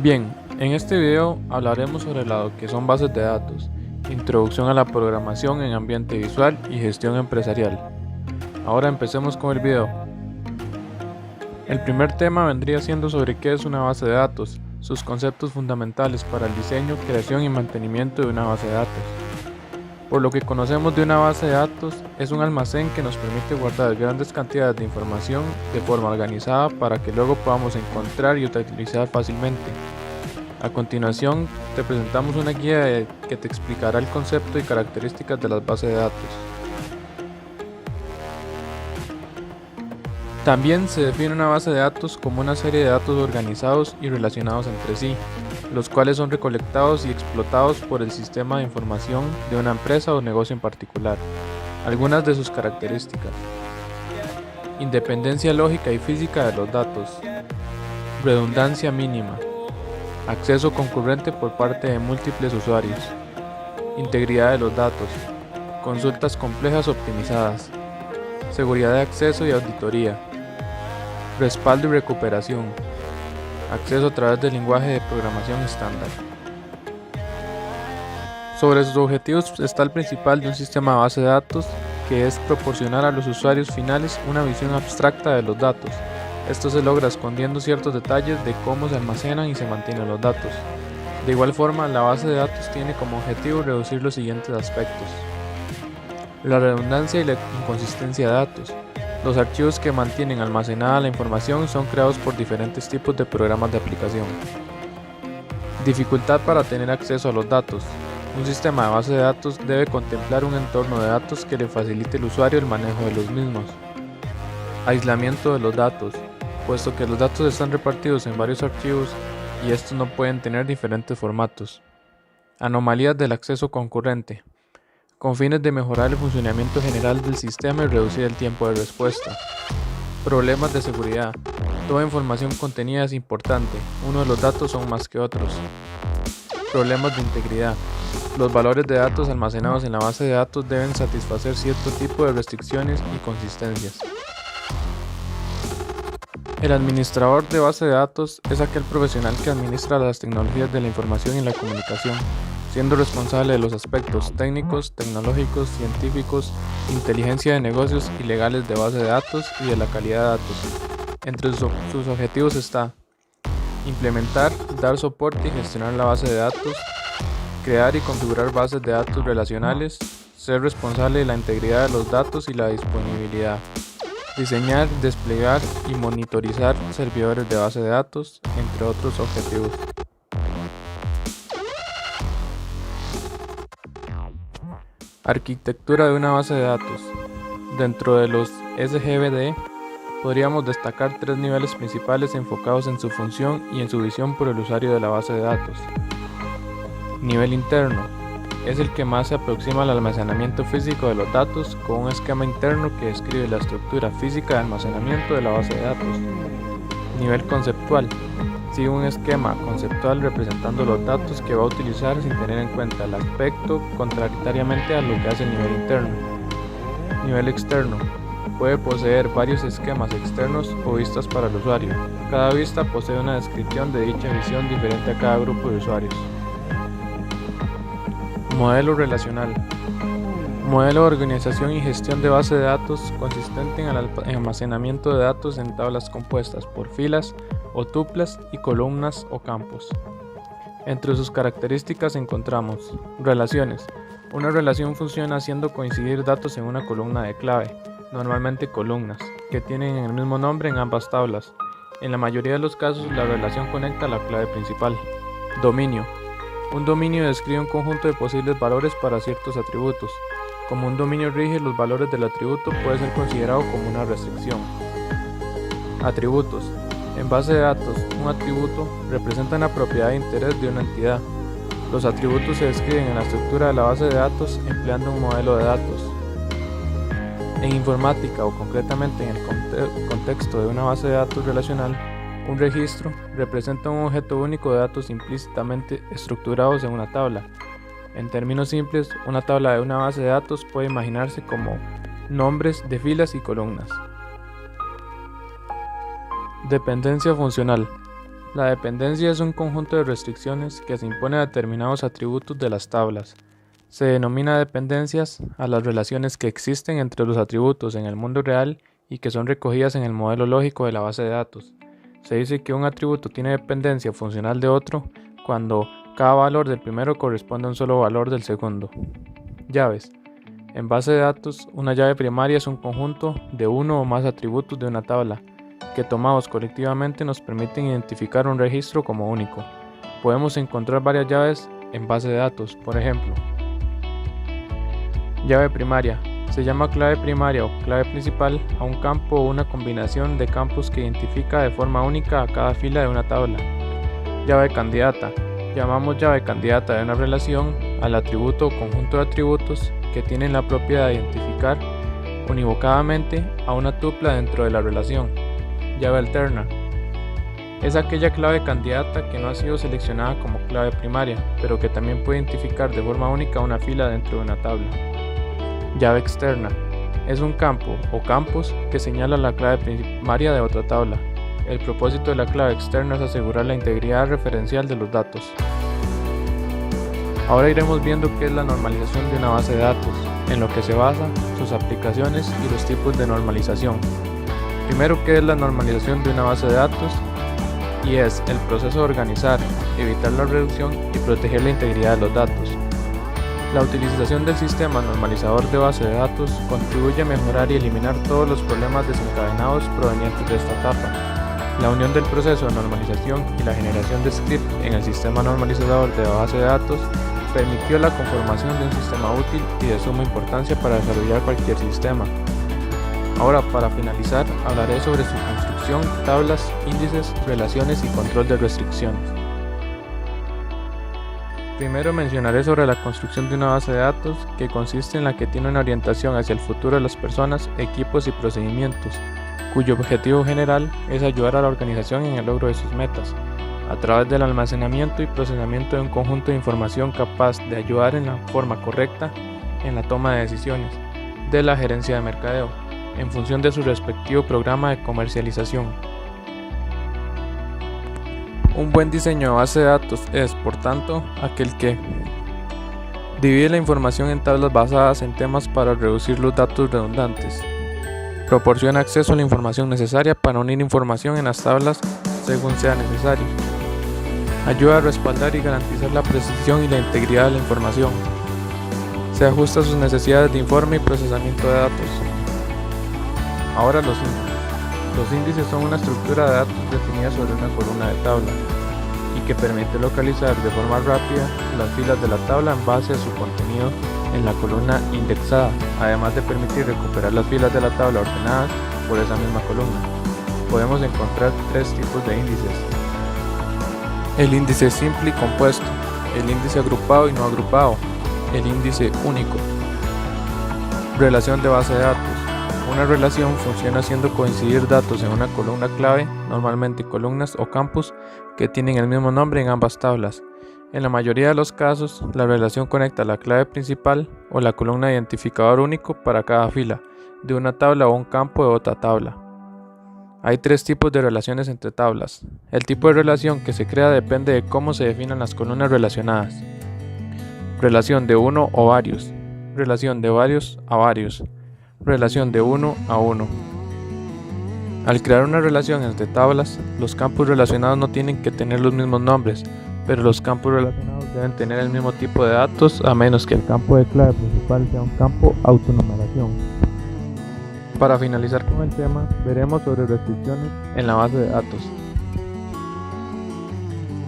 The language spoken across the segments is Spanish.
Bien, en este video hablaremos sobre lo que son bases de datos, introducción a la programación en ambiente visual y gestión empresarial. Ahora empecemos con el video. El primer tema vendría siendo sobre qué es una base de datos, sus conceptos fundamentales para el diseño, creación y mantenimiento de una base de datos. Por lo que conocemos de una base de datos, es un almacén que nos permite guardar grandes cantidades de información de forma organizada para que luego podamos encontrar y utilizar fácilmente. A continuación, te presentamos una guía que te explicará el concepto y características de las bases de datos. También se define una base de datos como una serie de datos organizados y relacionados entre sí, los cuales son recolectados y explotados por el sistema de información de una empresa o negocio en particular. Algunas de sus características: independencia lógica y física de los datos, redundancia mínima, acceso concurrente por parte de múltiples usuarios, integridad de los datos, consultas complejas optimizadas, seguridad de acceso y auditoría, respaldo y recuperación, acceso a través del lenguaje de programación estándar. Sobre sus objetivos está el principal de un sistema de base de datos, que es proporcionar a los usuarios finales una visión abstracta de los datos. Esto se logra escondiendo ciertos detalles de cómo se almacenan y se mantienen los datos. De igual forma, la base de datos tiene como objetivo reducir los siguientes aspectos: la redundancia y la inconsistencia de datos. Los archivos que mantienen almacenada la información son creados por diferentes tipos de programas de aplicación. Dificultad para tener acceso a los datos. Un sistema de base de datos debe contemplar un entorno de datos que le facilite al usuario el manejo de los mismos. Aislamiento de los datos, puesto que los datos están repartidos en varios archivos y estos no pueden tener diferentes formatos. Anomalías del acceso concurrente, con fines de mejorar el funcionamiento general del sistema y reducir el tiempo de respuesta. Problemas de seguridad. Toda información contenida es importante, unos de los datos son más que otros. Problemas de integridad. Los valores de datos almacenados en la base de datos deben satisfacer cierto tipo de restricciones y consistencias. El administrador de base de datos es aquel profesional que administra las tecnologías de la información y la comunicación, siendo responsable de los aspectos técnicos, tecnológicos, científicos, inteligencia de negocios y legales de base de datos y de la calidad de datos. Entre sus objetivos está implementar, dar soporte y gestionar la base de datos, crear y configurar bases de datos relacionales, ser responsable de la integridad de los datos y la disponibilidad, diseñar, desplegar y monitorizar servidores de base de datos, entre otros objetivos. Arquitectura de una base de datos. Dentro de los SGBD podríamos destacar tres niveles principales enfocados en su función y en su visión por el usuario de la base de datos. Nivel interno. Es el que más se aproxima al almacenamiento físico de los datos, con un esquema interno que describe la estructura física de almacenamiento de la base de datos. Nivel conceptual. Sigue un esquema conceptual representando los datos que va a utilizar sin tener en cuenta el aspecto, contrariamente a lo que hace el nivel interno. Nivel externo. Puede poseer varios esquemas externos o vistas para el usuario. Cada vista posee una descripción de dicha visión diferente a cada grupo de usuarios. Modelo relacional. Modelo de organización y gestión de base de datos consistente en el almacenamiento de datos en tablas compuestas por filas o tuplas y columnas o campos. Entre sus características encontramos relaciones. Una relación funciona haciendo coincidir datos en una columna de clave, normalmente columnas, que tienen el mismo nombre en ambas tablas. En la mayoría de los casos, la relación conecta a la clave principal. Dominio. Un dominio describe un conjunto de posibles valores para ciertos atributos. Como un dominio rige los valores del atributo, puede ser considerado como una restricción. Atributos. En base de datos, un atributo representa una propiedad de interés de una entidad. Los atributos se describen en la estructura de la base de datos empleando un modelo de datos. En informática, o concretamente en el contexto de una base de datos relacional, un registro representa un objeto único de datos implícitamente estructurados en una tabla. En términos simples, una tabla de una base de datos puede imaginarse como nombres de filas y columnas. Dependencia funcional. La dependencia es un conjunto de restricciones que se impone a determinados atributos de las tablas. Se denomina dependencias a las relaciones que existen entre los atributos en el mundo real y que son recogidas en el modelo lógico de la base de datos. Se dice que un atributo tiene dependencia funcional de otro cuando cada valor del primero corresponde a un solo valor del segundo. Llaves. En base de datos, una llave primaria es un conjunto de uno o más atributos de una tabla, que tomados colectivamente nos permiten identificar un registro como único. Podemos encontrar varias llaves en base de datos, por ejemplo. Llave primaria. Se llama clave primaria o clave principal a un campo o una combinación de campos que identifica de forma única a cada fila de una tabla. Llave candidata. Llamamos llave candidata de una relación al atributo o conjunto de atributos que tienen la propiedad de identificar univocadamente a una tupla dentro de la relación. Llave alterna. Es aquella clave candidata que no ha sido seleccionada como clave primaria, pero que también puede identificar de forma única una fila dentro de una tabla. Llave externa. Es un campo o campus que señala la clave primaria de otra tabla. El propósito de la clave externa es asegurar la integridad referencial de los datos. Ahora iremos viendo qué es la normalización de una base de datos, en lo que se basa, sus aplicaciones y los tipos de normalización. Primero, ¿qué es la normalización de una base de datos? Y es el proceso de organizar, evitar la reducción y proteger la integridad de los datos. La utilización del sistema normalizador de base de datos contribuye a mejorar y eliminar todos los problemas desencadenados provenientes de esta etapa. La unión del proceso de normalización y la generación de script en el sistema normalizador de base de datos permitió la conformación de un sistema útil y de suma importancia para desarrollar cualquier sistema. Ahora, para finalizar, hablaré sobre su construcción, tablas, índices, relaciones y control de restricciones. Primero mencionaré sobre la construcción de una base de datos, que consiste en la que tiene una orientación hacia el futuro de las personas, equipos y procedimientos, cuyo objetivo general es ayudar a la organización en el logro de sus metas, a través del almacenamiento y procesamiento de un conjunto de información capaz de ayudar en la forma correcta en la toma de decisiones de la gerencia de mercadeo, en función de su respectivo programa de comercialización. Un buen diseño de base de datos es, por tanto, aquel que divide la información en tablas basadas en temas para reducir los datos redundantes, proporciona acceso a la información necesaria para unir información en las tablas según sea necesario, ayuda a respaldar y garantizar la precisión y la integridad de la información, se ajusta a sus necesidades de informe y procesamiento de datos. Ahora los índices. Los índices son una estructura de datos definida sobre una columna de tabla y que permite localizar de forma rápida las filas de la tabla en base a su contenido en la columna indexada, además de permitir recuperar las filas de la tabla ordenadas por esa misma columna. Podemos encontrar tres tipos de índices: el índice simple y compuesto, el índice agrupado y no agrupado, el índice único. Relación de base de datos. Una relación funciona haciendo coincidir datos en una columna clave, normalmente columnas o campos que tienen el mismo nombre en ambas tablas. En la mayoría de los casos, la relación conecta la clave principal o la columna de identificador único para cada fila de una tabla o un campo de otra tabla. Hay tres tipos de relaciones entre tablas. El tipo de relación que se crea depende de cómo se definan las columnas relacionadas. Relación de uno o varios, relación de varios a varios, relación de uno a uno. Al crear una relación entre tablas, los campos relacionados no tienen que tener los mismos nombres, pero los campos relacionados deben tener el mismo tipo de datos, a menos que el campo de clave principal sea un campo autonumeración. Para finalizar con el tema, veremos sobre restricciones en la base de datos.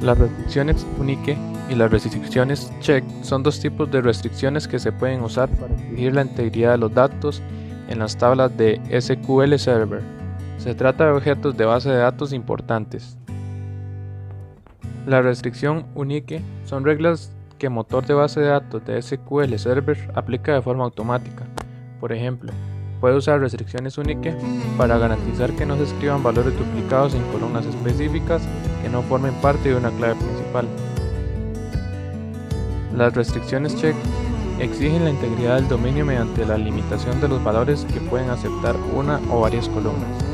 Las restricciones unique y las restricciones check son dos tipos de restricciones que se pueden usar para exigir la integridad de los datos en las tablas de SQL Server. Se trata de objetos de base de datos importantes. La restricción unique son reglas que motor de base de datos de SQL Server aplica de forma automática. Por ejemplo, puede usar restricciones unique para garantizar que no se escriban valores duplicados en columnas específicas que no formen parte de una clave principal. Las restricciones check exigen la integridad del dominio mediante la limitación de los valores que pueden aceptar una o varias columnas.